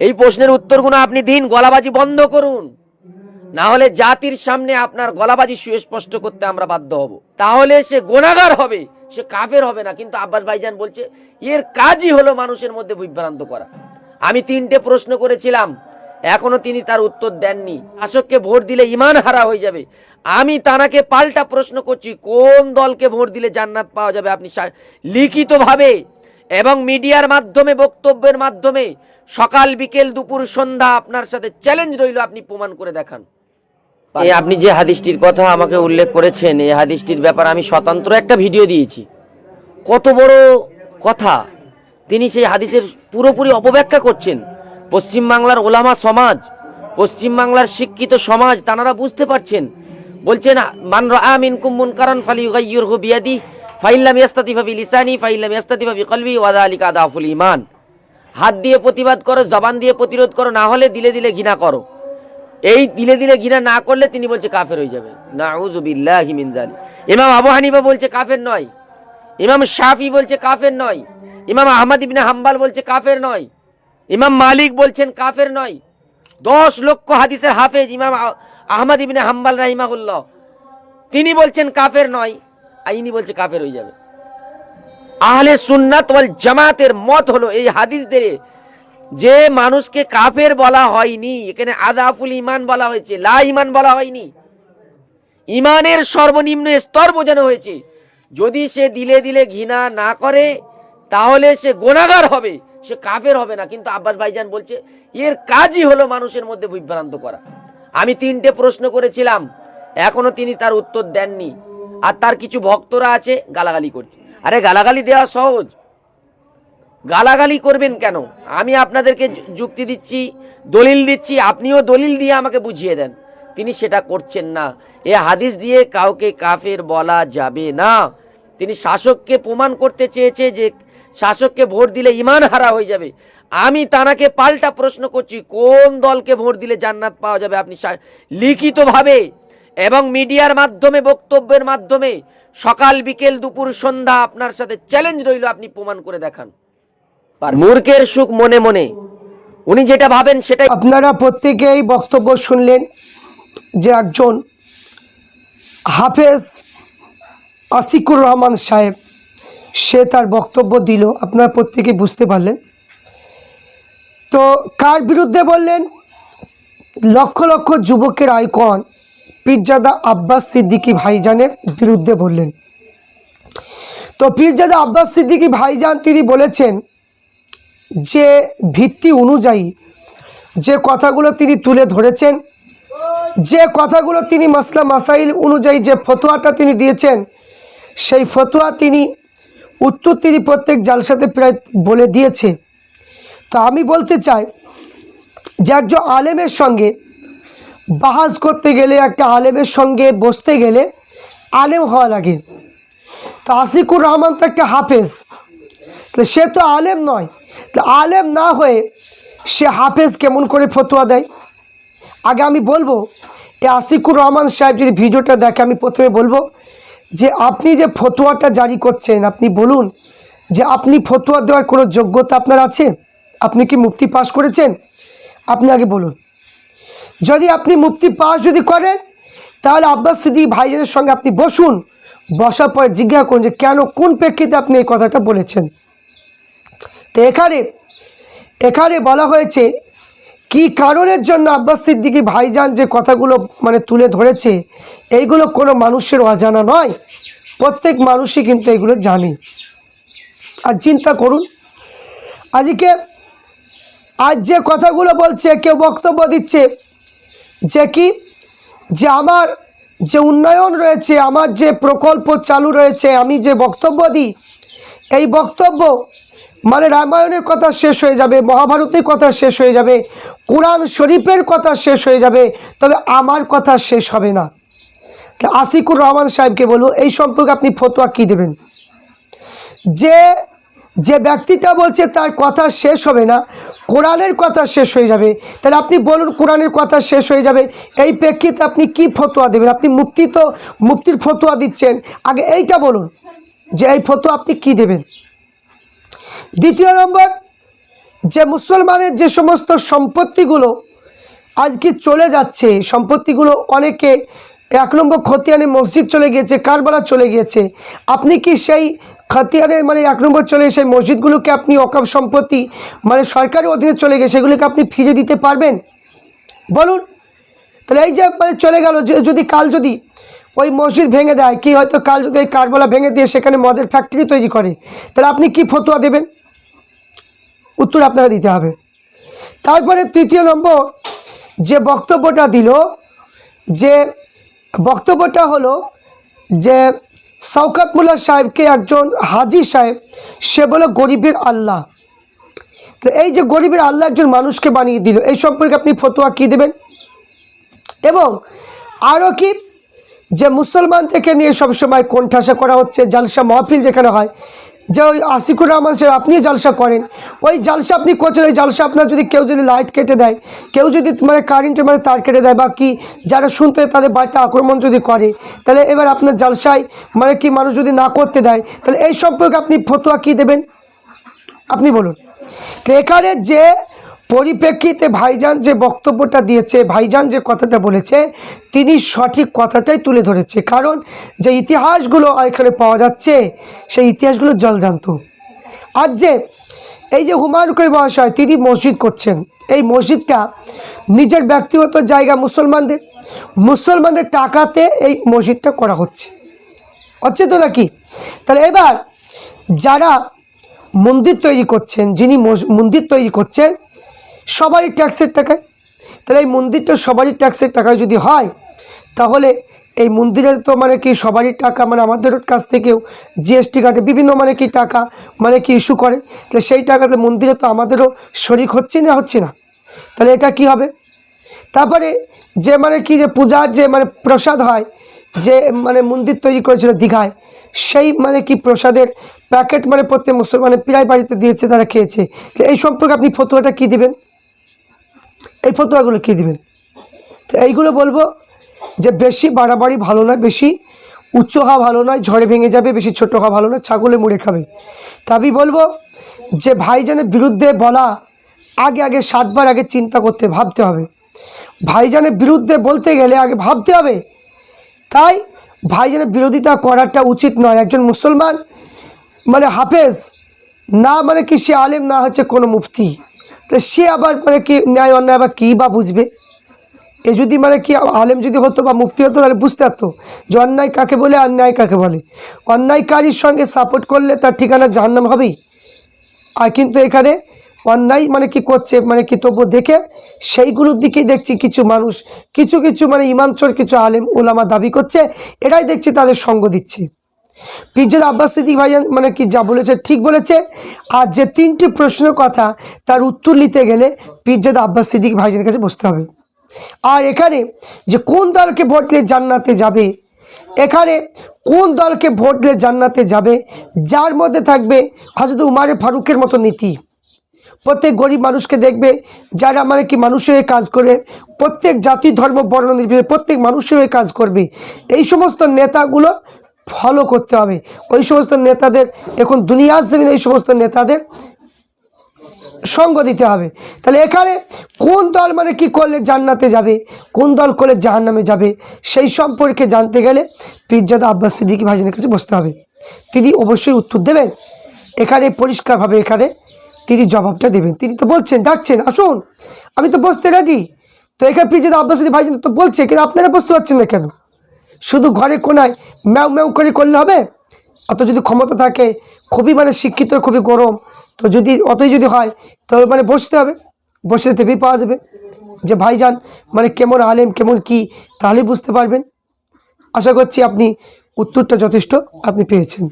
এই প্রশ্নের উত্তরগুলো আপনি দিন, গলাবাজি বন্ধ করুন, না হলে জাতির সামনে আপনার গলাবাজি সুস্পষ্ট করতে আমরা বাধ্য হব। তাহলে সে গুনাহগার হবে, সে কাফের হবে না। কিন্তু আব্বাস ভাইজান বলছে এর কাজই হলো মানুষের মধ্যে বিভ্রান্ত করা। আমি 3টে প্রশ্ন করেছিলাম, এখনো তিনি তার উত্তর দেননি। শাসককে ভোট দিলে ঈমান হারা হয়ে যাবে। আমি তানাকে পাল্টা প্রশ্ন করছি, কোন দলকে ভোট দিলে জান্নাত পাওয়া যাবে আপনি লিখিতভাবে এবং মিডিয়ার মাধ্যমে, বক্তব্যের মাধ্যমে, সকাল বিকেল দুপুর সন্ধ্যা আপনার সাথে চ্যালেঞ্জ রইল, আপনি প্রমাণ করে দেখান। আপনি যে হাদিসটির কথা আমাকে উল্লেখ করেছেন, এই হাদিসটির ব্যাপারে আমি স্বতন্ত্র একটা ভিডিও দিয়েছি। কত বড় কথা, তিনি সেই হাদিসের পুরোপুরি অপব্যাখ্যা করছেন। পশ্চিমবাংলার ওলামা সমাজ, পশ্চিমবাংলার শিক্ষিত সমাজ, তারা বুঝতে পারছেন। বলছেন মান রাআ মিনকুম মুনকারান ফালিয়ুগাইয়িরহু বিয়াদিহি ফাইন লাম ইয়াস্তাতি ফাবিলিসানিহি ফাইন লাম ইয়াস্তাতি ফাবিকলবিহি ওয়া যালিকা আদাফুল ঈমান। হাত দিয়ে প্রতিবাদ করো, জবান দিয়ে প্রতিরোধ করো, না হলে দিলে দিলে ঘৃণা করো। এই দিলে দিলে ঘৃণা না করলে তিনি বলছে কাফের হয়ে যাবে। নাউযু বিল্লাহি মিন যালিক। ইমাম আবু হানিফা বলছে কাফের নয়, ইমাম শাফি বলছে কাফের নয়, ইমাম আহমদ ইবনে হাম্বল বলছে কাফের নয়, ইমাম মালিক বলছেন কাফের নয়। 10 লক্ষ হাদিসের হাফেজ ইমাম আহমদ ইবনে হাম্বল রাহিমাহুল্লাহ, তিনি বলছেন কাফের নয়, আইনি বলছে কাফের হয়ে যাবে। আহলে সুন্নাত ওয়াল জামাতের মত হলো এই হাদিস দিয়ে যে মানুষকে কাফের বলা হয়নি, এখানে আদাফুল ঈমান বলা হয়েছে, লা ঈমান বলা হয়নি। ঈমানের সর্বনিম্ন স্তর বোঝানো হয়েছে। যদি সে দিলে দিলে ঘৃণা না করে তাহলে সে গুনাহগার হবে, সে কাফের হবে না। কিন্তু আব্বাস ভাইজান বলছে এর কাজই হলো মানুষের মধ্যে বিভ্রান্ত করা। আমি 3টে প্রশ্ন করেছিলাম, এখনো তিনি তার উত্তর দেননি। আর তার কিছু ভক্তরা আছে গালাগালি করছে। আরে গালাগালি দেওয়া সহজ, গালাগালি করবেন কেন? আমি আপনাদেরকে যুক্তি দিচ্ছি, দলিল দিচ্ছি, আপনিও দলিল দিয়ে আমাকে বুঝিয়ে দেন। তিনি সেটা করছেন না। এ হাদিস দিয়ে কাউকে কাফের বলা যাবে না। তিনি শাসককে প্রমাণ করতে চেয়েছে যে শাসককে ভোট দিলে ঈমান হারা হয়ে যাবে। আমি তানাকে পাল্টা প্রশ্ন করছি, কোন দলকে ভোট দিলে জান্নাত পাওয়া যাবে আপনি লিখিতভাবে এবং মিডিয়ার মাধ্যমে, বক্তব্যের মাধ্যমে, সকাল বিকেল দুপুর সন্ধ্যা আপনার সাথে চ্যালেঞ্জ রইল, আপনি প্রমাণ করে দেখান। মূর্খের সুখ মনে মনে, উনি যেটা ভাবেন সেটাই। আপনারা প্রত্যেকেই বক্তব্য শুনলেন যে একজন হাফেজ আসিকুর রহমান সাহেব সে তার বক্তব্য দিল, আপনারা প্রত্যেকে বুঝতে পারলেন। তো কার বিরুদ্ধে বললেন? লক্ষ লক্ষ যুবকের আইকন পীরজাদা আব্বাস সিদ্দিকী ভাইজানের বিরুদ্ধে বললেন। তো পীরজাদা আব্বাস সিদ্দিকী ভাইজান তিনি বলেছেন যে ভিত্তি অনুযায়ী যে কথাগুলো তিনি তুলে ধরেছেন, যে কথাগুলো তিনি মাসলা মাসাইল অনুযায়ী যে ফতোয়াটা তিনি দিয়েছেন, সেই ফতোয়া তিনি উত্তর তিনি প্রত্যেক জালসাতে প্রায় বলে দিয়েছে। তো আমি বলতে চাই যে একজন আলেমের সঙ্গে বাহাস করতে গেলে, একটা আলেমের সঙ্গে বসতে গেলে আলেম হওয়া লাগে। তো আসিকুর রহমান তো একটা হাফেজ, তো সে তো আলেম নয়। তো আলেম না হয়ে সে হাফেজ কেমন করে ফতোয়া দেয়? আগে আমি বলবো এই আসিকুর রহমান সাহেব যদি ভিডিওটা দেখে, আমি প্রথমে বলবো যে আপনি যে ফতোয়াটা জারি করছেন, আপনি বলুন যে আপনি ফতোয়া দেওয়ার কোনো যোগ্যতা আপনার আছে? আপনি কি মুফতি পাস করেছেন? আপনি আগে বলুন। যদি আপনি মুফতি পাস যদি করেন তাহলে আব্বাস সিদ্দিকী ভাইজানের সঙ্গে আপনি বসুন, বসার পরে জিজ্ঞাসা করুন যে কেন, কোন প্রেক্ষিতে আপনি এই কথাটা বলেছেন। তো এখানে বলা হয়েছে কি কারণের জন্য আব্বাস সিদ্দিকী ভাইজান যে কথাগুলো তুলে ধরেছে, এইগুলো কোনো মানুষের অজানা নয়, প্রত্যেক মানুষই কিন্তু এগুলো জানে। আর চিন্তা করুন, আজ যে কথাগুলো বলছে, কেউ বক্তব্য দিচ্ছে যে আমার যে উন্নয়ন রয়েছে, আমার যে প্রকল্প চালু রয়েছে, আমি যে বক্তব্য দিই, এই বক্তব্য রামায়ণের কথা শেষ হয়ে যাবে, মহাভারতের কথা শেষ হয়ে যাবে, কোরআন শরীফের কথা শেষ হয়ে যাবে, তবে আমার কথা শেষ হবে না। আসিকুর রহমান সাহেবকে বলবো এই সম্পর্কে আপনি ফতোয়া কী দেবেন? যে ব্যক্তিটা বলছে তার কথা শেষ হবে না, কোরআনের কথা শেষ হয়ে যাবে, তাহলে আপনি বলুন কোরআনের কথা শেষ হয়ে যাবে, এই প্রেক্ষিতে আপনি কি ফতোয়া দেবেন? আপনি মুফতির ফতোয়া দিচ্ছেন, আগে এইটা বলুন যে এই ফতোয়া আপনি কি দেবেন। দ্বিতীয় নম্বর, যে মুসলমানের যে সমস্ত সম্পত্তিগুলো আজকে চলে যাচ্ছে, সম্পত্তিগুলো অনেকে 1 নম্বর খতিয়ানে মসজিদ চলে গিয়েছে, কারবালা চলে গিয়েছে, আপনি কি সেই খতিয়ানে মানে 1 নম্বর চলে সেই মসজিদগুলোকে আপনি ওয়াকফ সম্পত্তি মানে সরকারি অধীনে চলে গিয়ে সেগুলিকে আপনি ফিরে দিতে পারবেন? বলুন। তাহলে এই যে মানে চলে গেল, যদি কাল যদি ওই মসজিদ ভেঙে দেয়, কি হয়তো কাল যদি ওই কারবালা ভেঙে দিয়ে সেখানে মদের ফ্যাক্টরি তৈরি করে, তাহলে আপনি কি ফতোয়া দেবেন? উত্তর আপনারা দিতে হবে। তারপরে 3 নম্বর যে বক্তব্যটা দিল, যে বক্তব্যটা হলো যে শওকত মোল্লা সাহেবকে একজন হাজি সাহেব সে বলে গরিবের আল্লাহ। তো এই যে গরিবের আল্লাহ একজন মানুষকে বানিয়ে দিল, এই সম্পর্কে আপনি ফতোয়া কী দেবেন? এবং আরও কি, যে মুসলমান থেকে নিয়ে সবসময় কোণঠাসা করা হচ্ছে, জালসা মাহফিল যেখানে হয়, যে ওই আশিকুর রহমান সাহেব আপনি জালসা করেন, ওই জালসা আপনি করছেন, ওই জালসা আপনার যদি কেউ যদি লাইট কেটে দেয়, কেউ যদি মানে কারেন্টে মানে তার কেটে দেয়, বা কি যারা শুনতে তাদের বাড়িতে আক্রমণ যদি করে, তাহলে এবার আপনার জালসায় মানে কি মানুষ যদি না করতে দেয়, তাহলে এই সম্পর্কে আপনি ফতোয়া কী দেবেন? আপনি বলুন। তো এখানে যে পরিপ্রেক্ষিতে ভাইজান যে বক্তব্যটা দিয়েছে, ভাইজান যে কথাটা বলেছে, তিনি সঠিক কথাটাই তুলে ধরেছে। কারণ যে ইতিহাসগুলো এখানে পাওয়া যাচ্ছে সেই ইতিহাসগুলো জলজান্ত। আর যে এই যে হুমায়ুন কবির মহাশয় তিনি মসজিদ করছেন, এই মসজিদটা নিজের ব্যক্তিগত জায়গা, মুসলমানদের টাকাতে এই মসজিদটা করা হচ্ছে তো নাকি? তাহলে এবার যারা মন্দির তৈরি করছেন, যিনি মন্দির তৈরি করছেন সবারই ট্যাক্সের টাকায়, তাহলে এই মন্দিরটা সবারই ট্যাক্সের টাকায় যদি হয়, তাহলে এই মন্দিরে তো মানে কি সবারই টাকা, মানে আমাদের কাছ থেকেও জিএসটি কাটে, বিভিন্ন মানে কি টাকা মানে কি ইস্যু করে, তাহলে সেই টাকাতে মন্দিরে তো আমাদেরও শরিক হচ্ছে না, তাহলে এটা কি হবে? তারপরে যে মানে কি যে পূজার যে মানে প্রসাদ হয়, যে মানে মন্দির তৈরি করেছিল দীঘায়, সেই মানে কি প্রসাদের প্যাকেট মানে প্রত্যেক মুসলমানের প্রায় বাড়িতে দিয়েছে, তারা খেয়েছে। তো এই সম্পর্কে আপনি ফতোয়াটা কী দিবেন? এই ফতোয়াগুলো কী দিবেন? তো এইগুলো বলবো যে বেশি বাড়াবাড়ি ভালো নয়, বেশি উচ্চ হওয়া ভালো নয়, ঝড়ে ভেঙে যাবে, বেশি ছোট হওয়া ভালো নয়, ছাগলে মুড়ে খাবে। তা আমি বলবো যে ভাইজানের বিরুদ্ধে বলা আগে 7 বার আগে চিন্তা করতে ভাবতে হবে। ভাইজানের বিরুদ্ধে বলতে গেলে আগে ভাবতে হবে। তাই ভাইজানের বিরোধিতা করাটা উচিত নয়। একজন মুসলমান মানে হাফেজ না, মানে কি সে আলেম না, হচ্ছে কোনো মুফতি, তো সে আবার মানে কি ন্যায় অন্যায় আবার কী বা বুঝবে? এ যদি মানে কি আলেম যদি হতো বা মুফতি হতো, তাহলে বুঝতে পারতো যে অন্যায় কাকে বলে আর ন্যায় কাকে বলে। অন্যায়কারীর সঙ্গে সাপোর্ট করলে তার ঠিকানা জাহান্নাম হবেই। আর কিন্তু এখানে অন্যায় মানে কি করছে মানে কি তবু দেখে সেইগুলোর দিকেই দেখছি কিছু মানুষ, কিছু মানে ইমামচোর কিছু আলেম ওলামা দাবি করছে, এরাই দেখছি তাদের সঙ্গ দিচ্ছে। পীরজাদা আব্বাস সিদ্দিক ভাইজান মানে কি যা বলেছে ঠিক বলেছে। আর যে 3টি প্রশ্নের কথা তার উত্তর নিতে গেলে পীরজাদা আব্বাস সিদ্দিক ভাইজানের কাছে বসতে হবে। আর এখানে যে কোন দলকে ভোট দিলে জান্নাতে যাবে, এখানে কোন দলকে ভোট দিলে জান্নাতে যাবে, যার মধ্যে থাকবে হযরত উমারে ফারুকের মতো নীতি। প্রত্যেক গরিব মানুষকে দেখবে, যারা মানে কি মানুষের হয়ে কাজ করে, প্রত্যেক জাতি ধর্ম বর্ণ নির্বিশেষে প্রত্যেক মানুষের হয়ে কাজ করবে, এই সমস্ত নেতাগুলো ফলো করতে হবে। ওই সমস্ত নেতাদের এখন দুনিয়ার জমিনে এই সমস্ত নেতাদের সঙ্গ দিতে হবে। তাহলে এখানে কোন দল মানে কি করলে জান্নাতে যাবে, কোন দল করলে জাহান্নামে যাবে, সেই সম্পর্কে জানতে গেলে পীরজাদা আব্বাস সিদ্দিক ভাইজানের কাছে বসতে হবে। তিনি অবশ্যই উত্তর দেবেন, এখানে পরিষ্কারভাবে এখানে তিনি জবাবটা দেবেন। তিনি তো বলছেন, ডাকছেন, আসুন, আমি তো বসতে রেডি। তো এখানে পীরজাদা আব্বাস সিদ্দিক ভাইজান তো বলছে, কিন্তু আপনারা বসতে পারছেন না কেন? শুধু ঘরে কোনায় ম্যাও ম্যাও করে করলে হবে? অত যদি ক্ষমতা থাকে, খুবই মানে শিক্ষিত, খুবই গরম, তো যদি অতই যদি হয়, তাহলে মানে বসতে হবে, বসে ভেবেই পাওয়া যাবে যে ভাইজান মানে কেমন আলেম কেমন কি, তাহলেই বুঝতে পারবেন। আশা করছি আপনি উত্তরটা যথেষ্ট আপনি পেয়েছেন।